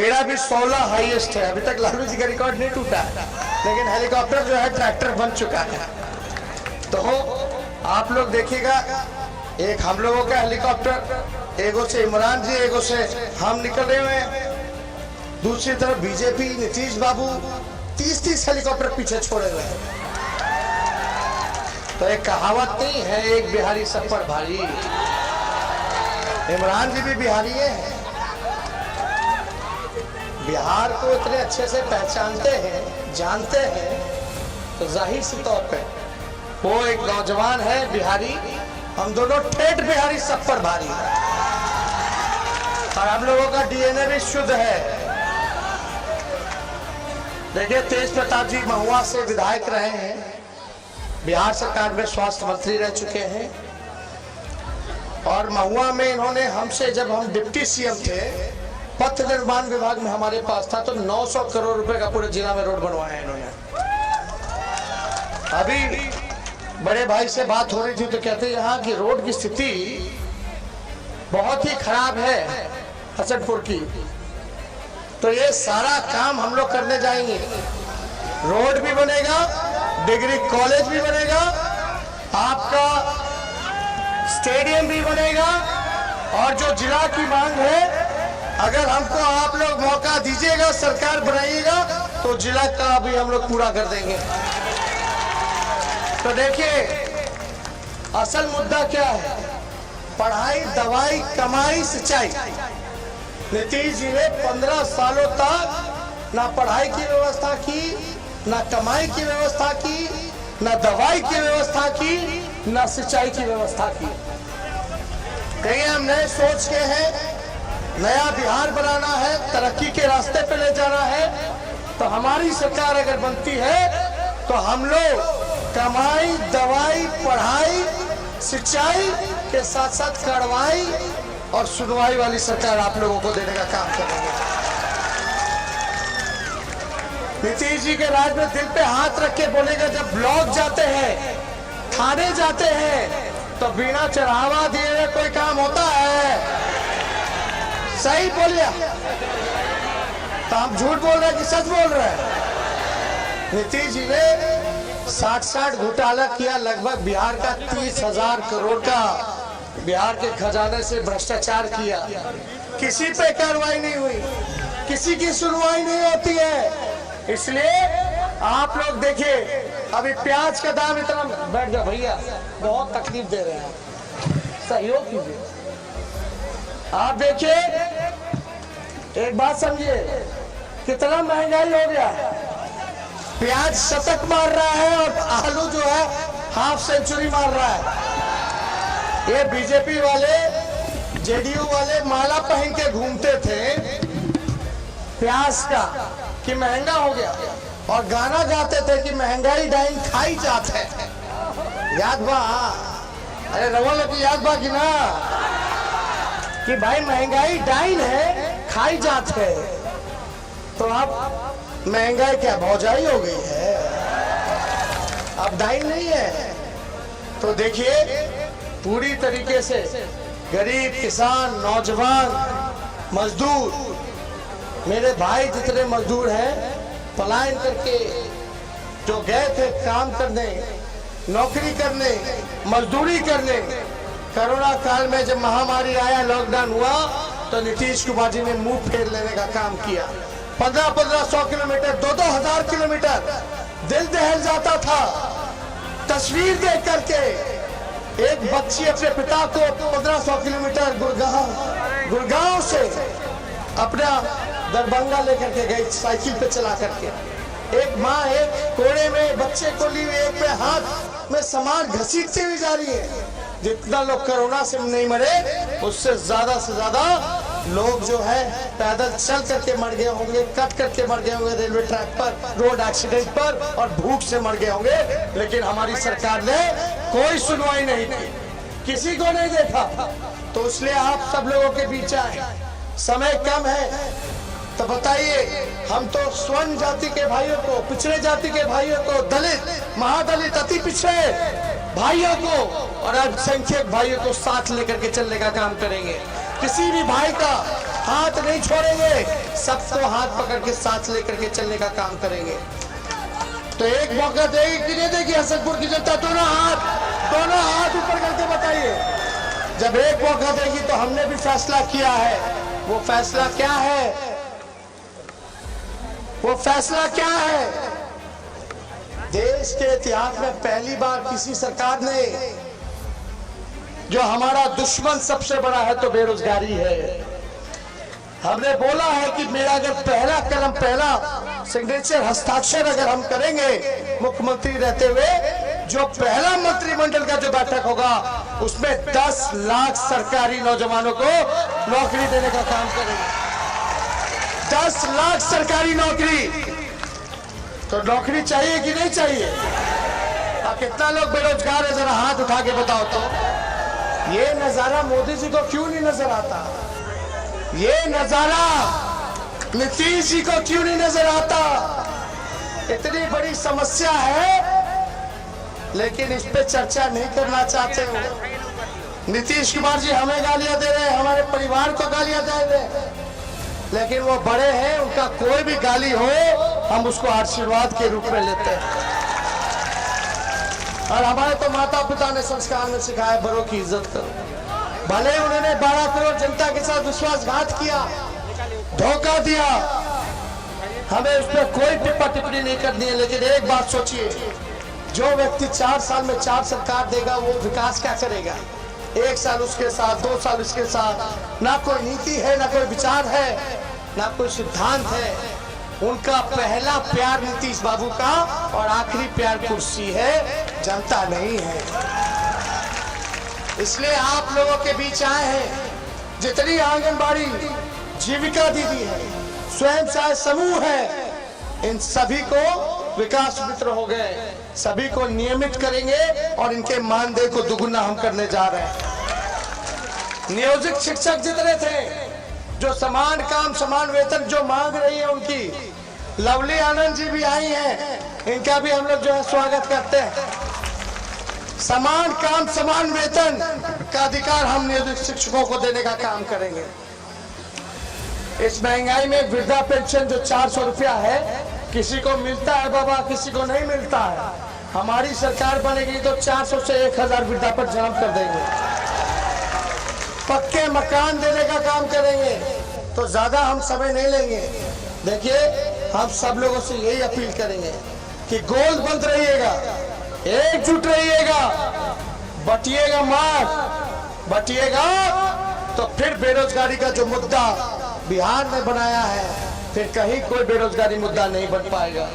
मेरा भी 16 हाईएस्ट है, अभी तक लालू जी का रिकॉर्ड नहीं टूटा है, लेकिन हेलीकॉप्टर जो है ट्रैक्टर बन चुका है। तो आप लोग देखिएगा, एक हम लोगों का हेलीकॉप्टर, एगो से इमरान जी, एगो से हम निकले हुए हैं, दूसरी तरफ बीजेपी नीतीश बाबू 30-30 हेलीकॉप्टर पीछे छोड़े हुए हैं। तो एक कहावत नहीं है, एक बिहारी सब पर भारी। इमरान जी भी बिहारी हैं, बिहार को इतने अच्छे से पहचानते हैं, जानते हैं, तो जाहिर सी तौर पे वो एक नौजवान है बिहारी, हम दोनों ठेठ बिहारी सब पर भारी है। और हम लोगों का डीएनए भी शुद्ध है। देखिए, तेज प्रताप जी महुआ से विधायक रहे हैं, बिहार सरकार में स्वास्थ्य मंत्री रह चुके हैं, और महुआ में इन्होंने हमसे, जब हम डिप्टी सीएम थे, पथ निर्माण विभाग में हमारे पास था, तो 900 करोड़ रुपए का पूरे जिला में रोड बनवाया है इन्होंने। अभी बड़े भाई से बात हो रही थी तो कहते यहाँ की रोड की स्थिति बहुत ही खराब है हसनपुर की, तो ये सारा काम हम लोग करने जाएंगे। रोड भी बनेगा, डिग्री कॉलेज भी बनेगा, आपका स्टेडियम भी बनेगा, और जो जिला की मांग है, अगर हमको आप लोग मौका दीजिएगा, सरकार बनाइएगा, तो जिला का भी हम लोग पूरा कर देंगे। तो देखिए, असल मुद्दा क्या है? पढ़ाई, दवाई, कमाई, सिंचाई। नीतीश जी ने 15 सालों तक ना पढ़ाई की व्यवस्था की, ना कमाई की व्यवस्था की, ना दवाई की व्यवस्था की, ना सिंचाई की व्यवस्था की। कहीं हम नए सोच के हैं, नया बिहार बनाना है, तरक्की के रास्ते पे ले जाना है, तो हमारी सरकार अगर बनती है तो हम लोग कमाई, दवाई, पढ़ाई, सिंचाई के साथ साथ कार्रवाई और सुनवाई वाली सरकार आप लोगों को देने का काम करेंगे। नीतीश जी के राज में दिल पे हाथ रख के बोलेगा, जब ब्लॉक जाते हैं, थाने जाते हैं, तो बिना चढ़ावा दिए कोई काम होता है? सही बोलिए, तो आप झूठ बोल रहे हैं कि सच बोल रहे हैं? नीतीश जी ने 60 घोटाला किया, लगभग बिहार का 30,000 करोड़ का बिहार के खजाने से भ्रष्टाचार किया, किसी पे कार्रवाई नहीं हुई, किसी की सुनवाई नहीं होती है। इसलिए आप लोग देखिए, अभी प्याज का दाम इतना, बैठ जाओ भैया, बहुत तकलीफ दे रहे हैं, सहयोग कीजिए। आप देखिए, एक बात समझिए, कितना महंगाई हो गया है। प्याज शतक मार रहा है और आलू जो है हाफ सेंचुरी मार रहा है। ये बीजेपी वाले, जेडीयू वाले माला पहन के घूमते थे प्याज का कि महंगा हो गया, और गाना गाते थे कि महंगाई डाइन खाई जात है। याद बा? अरे रवल की याद बा कि ना, कि भाई महंगाई डाइन है, खाई जात है। तो अब महंगाई क्या भौजाई हो गई है, अब डाइन नहीं है। तो देखिए, पूरी तरीके से गरीब, किसान, नौजवान, मजदूर, मेरे भाई जितने मजदूर हैं, पलायन करके जो गए थे काम करने, नौकरी करने, मजदूरी करने, कोरोना काल में जब महामारी आया, लॉकडाउन हुआ, तो नीतीश कुमार जी ने मुंह फेर लेने का काम किया। 1500 किलोमीटर, 2-2 किलोमीटर दिल दहल जाता था तस्वीर देख करके। एक बच्ची अपने पिता को 1500 किलोमीटर गुड़गांव से अपना दरभंगा लेकर के गई, साइकिल पे चला करके। एक माँ एक कोने में बच्चे को ली, एक पे हाथ में सामान घसीटती हुई जा रही है। जितना लोग कोरोना से नहीं मरे, उससे ज्यादा से ज्यादा लोग जो है पैदल चल करके मर गए होंगे, कट करके मर गए होंगे रेलवे ट्रैक पर, रोड एक्सीडेंट पर, और भूख से मर गए होंगे। लेकिन हमारी सरकार ने कोई सुनवाई नहीं की, किसी को नहीं देखा। तो इसलिए आप सब लोगों के बीच आए, समय कम है, तो बताइए, हम तो स्वर्ण जाति के भाइयों को, पिछड़े जाति के भाइयों को, दलित, महादलित, अति पिछड़े भाइयों को और अल्पसंख्यक भाइयों को साथ लेकर के चलने का काम करेंगे। किसी भी भाई का हाथ नहीं छोड़ेंगे, सबको हाथ पकड़ के साथ लेकर के चलने का काम करेंगे। तो एक मौका देगी कि नहीं देगी हसनपुर की जनता? दोनों हाथ ऊपर करके बताइए। जब एक मौका देगी तो हमने भी फैसला किया है। वो फैसला क्या है? वो फैसला क्या है? देश के इतिहास में पहली बार किसी सरकार ने, जो हमारा दुश्मन सबसे बड़ा है तो बेरोजगारी है, हमने बोला है कि मेरा अगर पहला कलम, पहला सिग्नेचर, हस्ताक्षर अगर हम करेंगे मुख्यमंत्री रहते हुए, जो पहला मंत्रिमंडल का जो बैठक होगा उसमें 10 लाख सरकारी नौजवानों को नौकरी देने का काम करेंगे। 10 लाख सरकारी नौकरी। तो नौकरी चाहिए कि नहीं चाहिए? कितना लोग बेरोजगार है जरा हाथ उठा के बताओ तो। ये नजारा मोदी जी को क्यों नहीं नजर आता? ये नजारा नीतीश जी को क्यों नहीं नजर आता? इतनी बड़ी समस्या है लेकिन इस पे चर्चा नहीं करना चाहते हो। नीतीश कुमार जी हमें गालियां दे रहे हैं, हमारे परिवार को गालियां दे रहे हैं, लेकिन वो बड़े हैं, उनका कोई भी गाली हो हम उसको आशीर्वाद के रूप में लेते हैं। और हमारे तो माता पिता ने संस्कार में सिखाया बड़ों की इज्जत करो। भले उन्होंने 12 करोड़ जनता के साथ विश्वासघात किया, धोखा दिया, हमें उस पर कोई टिप्पा टिप्पणी नहीं करनी है, लेकिन एक बात सोचिए, जो व्यक्ति 4 साल में 4 सरकार देगा वो विकास क्या करेगा? 1 साल उसके साथ, 2 साल उसके साथ, ना कोई नीति है, ना कोई विचार है, ना कोई सिद्धांत है। उनका पहला प्यार नीतीश बाबू का और आखिरी प्यार कुर्सी है, जनता नहीं है। इसलिए आप लोगों के बीच आए हैं। जितनी आंगनबाड़ी, जीविका दीदी है, स्वयं सहायता समूह है, इन सभी को विकास मित्र हो गए, सभी को नियमित करेंगे और इनके मानदेय को दुगुना हम करने जा रहे हैं। नियोजित शिक्षक जितने थे, जो समान काम समान वेतन जो मांग रही है उनकी, लवली आनंद जी भी आई हैं, इनका भी हम लोग जो है स्वागत करते हैं। समान काम समान वेतन का अधिकार हम नियोजित शिक्षकों को देने का काम करेंगे। इस महंगाई में वृद्धा पेंशन जो 400 रुपया है, किसी को मिलता है बाबा, किसी को नहीं मिलता है। हमारी सरकार बनेगी तो 400 से 1000 वृद्धा पर जन्म कर देंगे, पक्के मकान देने का काम करेंगे। तो ज्यादा हम समय नहीं लेंगे। देखिए, हम सब लोगों से यही अपील करेंगे कि गोलबंद रहिएगा, एकजुट रहिएगा, बटिएगा मत। बटिएगा तो फिर बेरोजगारी का जो मुद्दा बिहार ने बनाया है, फिर कहीं कोई बेरोजगारी मुद्दा नहीं बन पाएगा।